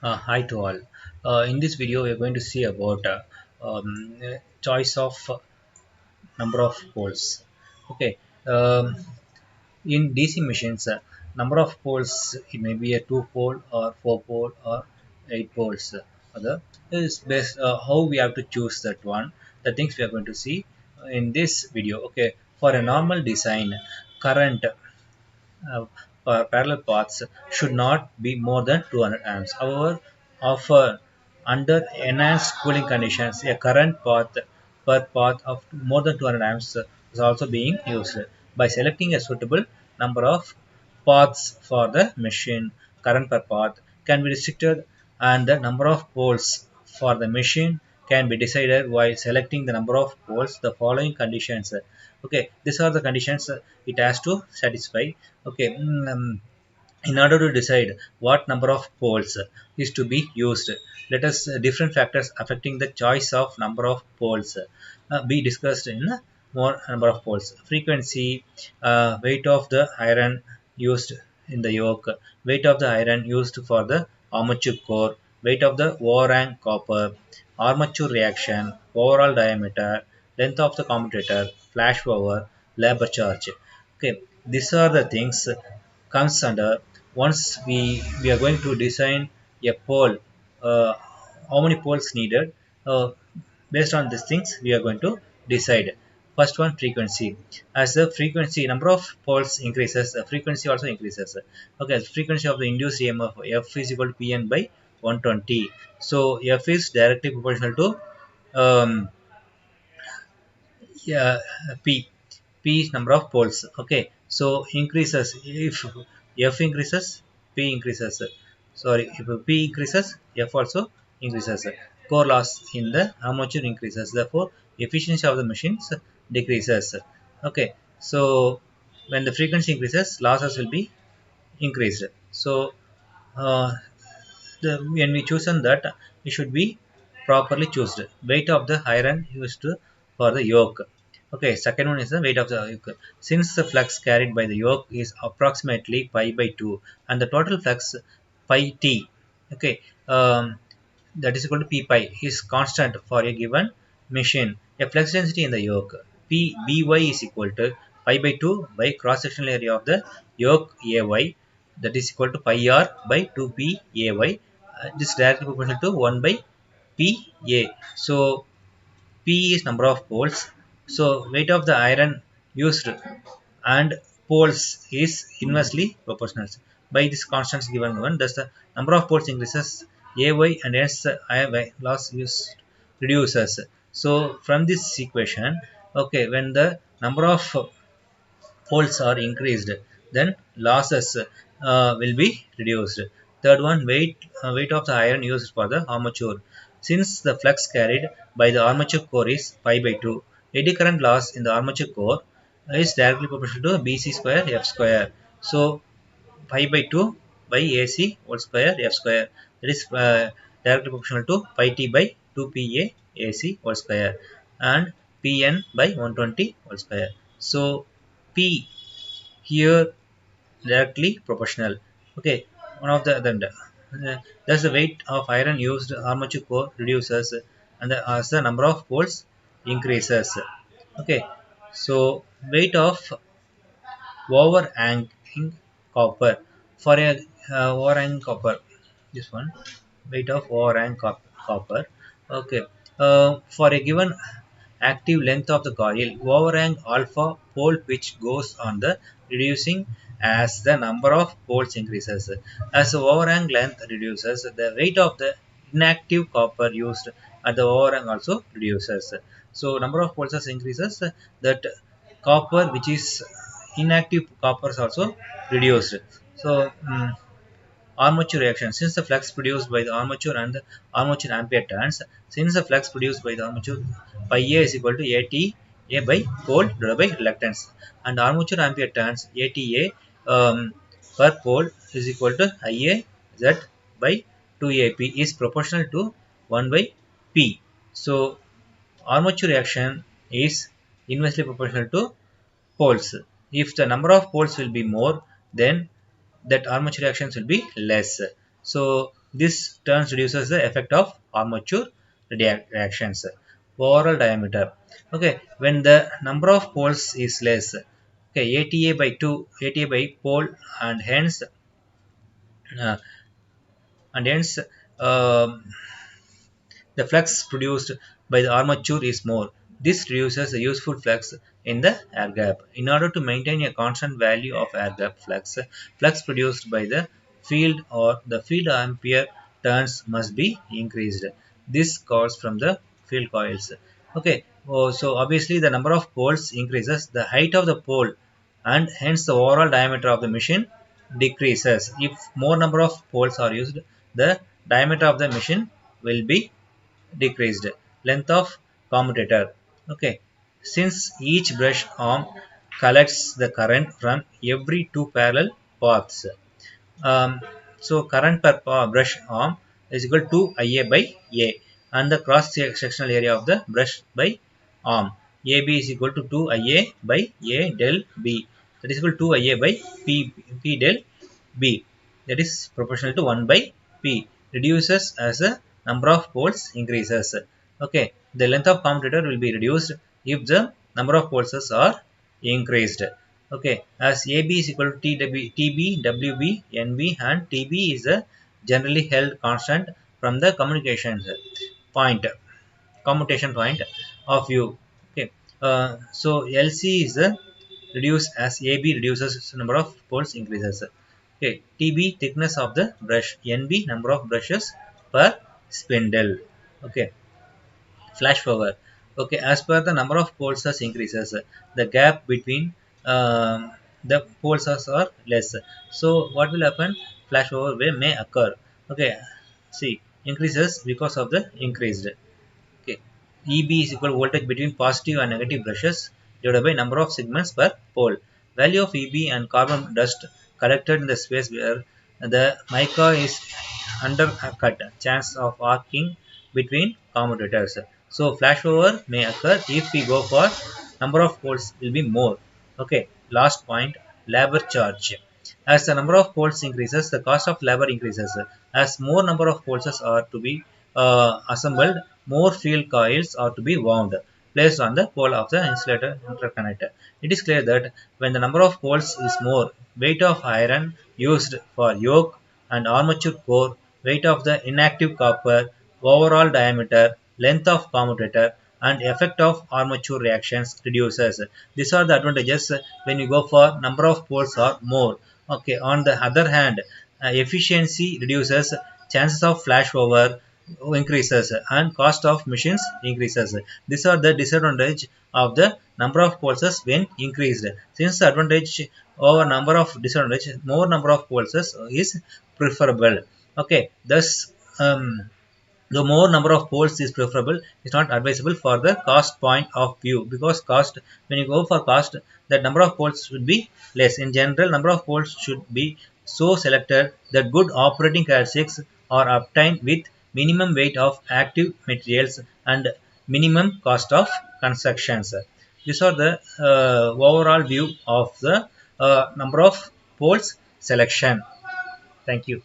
Hi to all. In this video, we are going to see about choice of number of poles. Okay. In DC machines, number of poles it may be a 2 pole or 4 pole or 8 poles. Other is based how we have to choose that one. The things we are going to see in this video. Okay. For a normal design, current parallel paths should not be more than 200 amps. However, often under enhanced cooling conditions, a current path per path of more than 200 amps is also being used. By selecting a suitable number of paths for the machine, current per path can be restricted and the number of poles for the machine can be decided while selecting the number of poles. The following conditions. Okay, these are the conditions it has to satisfy. Okay, in order to decide what number of poles is to be used, let us different factors affecting the choice of number of poles be discussed in more number of poles. Frequency, weight of the iron used in the yoke, weight of the iron used for the armature core, weight of the overhang copper, armature reaction, overall diameter, length of the commutator, flash over, labor charge. Okay, these are the things comes under. Once we are going to design a pole, uh, how many poles needed, uh, based on these things we are going to decide. First one, frequency. As the frequency number of poles increases, the frequency also increases. Okay, the frequency of the induced EMF F is equal to Pn by 120. So F is directly proportional to um, yeah, P. P is number of poles. Okay, so increases if F increases, P increases. Sorry, if P increases, F also increases. Core loss in the armature increases. Therefore, efficiency of the machines decreases. Okay, so when the frequency increases, losses will be increased. So uh, when we chosen that, it should be properly chosen. Weight of the iron used for the yoke. Okay, second one is the weight of the yoke. Since the flux carried by the yoke is approximately pi by 2 and the total flux pi t, okay, that is equal to p pi, is constant for a given machine. A flux density in the yoke p by is equal to pi by 2 by cross sectional area of the yoke ay, that is equal to pi r by 2p ay. This is directly proportional to 1 by pa. So p is number of poles, so weight of the iron used and poles is inversely proportional. By this constants given one, thus the number of poles increases ay and hence the iron loss used reduces. So from this equation, okay, when the number of poles are increased, then losses will be reduced. Third one, weight of the iron used for the armature. Since the flux carried by the armature core is pi by 2, eddy current loss in the armature core is directly proportional to bc square f square. So pi by 2 by ac whole square f square, that is directly proportional to pi t by 2 pa ac whole square and pn by 120 whole square. So p here directly proportional. Okay, one of the then thus the weight of iron used armature core reduces and as the number of poles increases. Okay, so weight of overhanging copper. For a overhang copper, this one, weight of copper. Okay, for a given active length of the coil, overhang alpha pole pitch goes on the reducing as the number of poles increases. As the overhang length reduces, the weight of the inactive copper used at the overhang also reduces. So number of poles increases, that copper which is inactive copper is also reduced. So armature reaction. Since the flux produced by the armature and the armature ampere turns, since the flux produced by the armature pi a is equal to at a by pole divided by reluctance, and armature ampere turns ata per pole is equal to ia z by 2ap is proportional to 1 by p. So armature reaction is inversely proportional to poles. If the number of poles will be more, then that armature reactions will be less. So This turns reduces the effect of armature reactions. Overall diameter. Okay, when the number of poles is less, okay, ATA by 2, ATA by pole, and uh, hence um, the flux produced by the armature is more. This reduces the useful flux in the air gap. In order to maintain a constant value of air gap flux, flux produced by the field or the field ampere turns must be increased. This calls from the field coils. Okay, so obviously the number of poles increases, the height of the pole and hence the overall diameter of the machine decreases. If more number of poles are used, the diameter of the machine will be decreased. Length of commutator. Okay, since each brush arm collects the current from every two parallel paths, um, so current per brush arm is equal to Ia by A, and the cross sectional area of the brush by arm AB is equal to 2 Ia by A del B, that is equal to Ia by P del B, that is proportional to 1 by P, reduces as the number of poles increases. Okay, the length of commutator will be reduced if the number of poles are increased. Okay, as AB is equal to TB, WB, NB, and TB is a generally held constant from the point, commutation point of view. Okay, so LC is reduced as AB reduces number of poles increases. Okay, TB thickness of the brush, NB number of brushes per spindle. Okay, flash forward. Okay, as per the number of pulses increases, the gap between the pulses are less. So what will happen? Flash forward may occur. Okay, see, increases because of the increased. Okay, EB is equal to voltage between positive and negative brushes divided by number of segments per pole. Value of EB and carbon dust collected in the space where the mica is undercut, chance of arcing between commutators. So flashover may occur if we go for number of poles will be more. Okay, last point, labor charge. As the number of poles increases, the cost of labor increases. As more number of poles are to be assembled, more field coils are to be wound, placed on the pole of the insulator interconnector. It is clear that when the number of poles is more, weight of iron used for yoke and armature core, weight of the inactive copper, overall diameter, length of commutator, and effect of armature reactions reduces. These are the advantages when you go for number of poles or more. Okay, on the other hand, efficiency reduces, chances of flashover increases, and cost of machines increases. These are the disadvantage of the number of pulses when increased. Since the advantage over number of disadvantage, more number of pulses is preferable. Okay, thus the more number of poles is preferable, is not advisable for the cost point of view, because cost, when you go for cost, that number of poles should be less. In general, number of poles should be so selected that good operating characteristics are obtained with minimum weight of active materials and minimum cost of constructions. These are the overall view of the number of poles selection. Thank you.